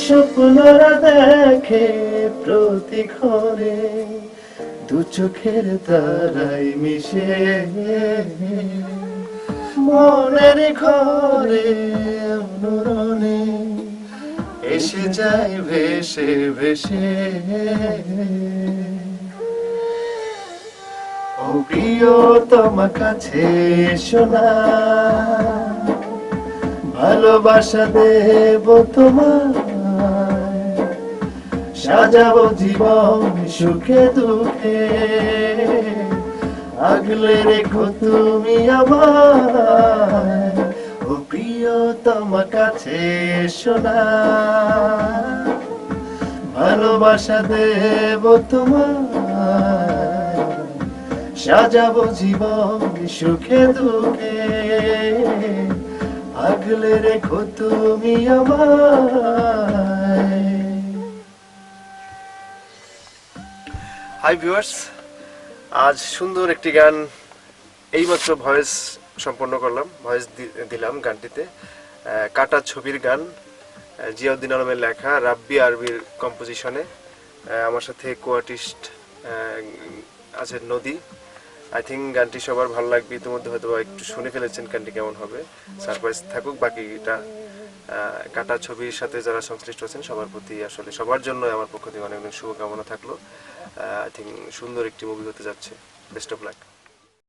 স্বপ্নরা দেখে প্রতিক্ষণে দু চোখের তারাই মিশে মনের ঘরে মরণে এসে যায় ভেসে ভেসে। ও প্রিয়তমা কাছে এসো না, ভালোবাসা দেব তোমায়, সাজাবো জীবন সুখে দুঃখে, আগলে রেখো তুমি আমায়। ও প্রিয়তমা কাছে এসো না, ভালোবাসা দেব তোমায়, সাজাবো জীবন সুখে দুঃখে, আগলে রেখো তুমি আমায়। হাই ভিউয়ার্স, আজ সুন্দর একটি গান এইমাত্র ভয়েস সম্পন্ন করলাম, ভয়েস দিলাম গানটিতে। কাটা ছবির গান, জিয়াউদ্দিন আলমের লেখা, রাব্বি আরবির কম্পোজিশনে। আমার সাথে কো-আর্টিস্ট আছে নদী। আই থিঙ্ক গানটি সবার ভালো লাগবে। ইতিমধ্যে হয়তো একটু শুনে ফেলেছেন গানটি কেমন হবে, সারপ্রাইজ থাকুক বাকিটা। কাটা ছবির সাথে যারা সংশ্লিষ্ট আছেন সবার প্রতি, আসলে সবার জন্য আমার পক্ষ থেকে অনেক অনেক শুভকামনা থাকলো। আই থিঙ্ক সুন্দর একটি মুভি হতে যাচ্ছে। Best of luck.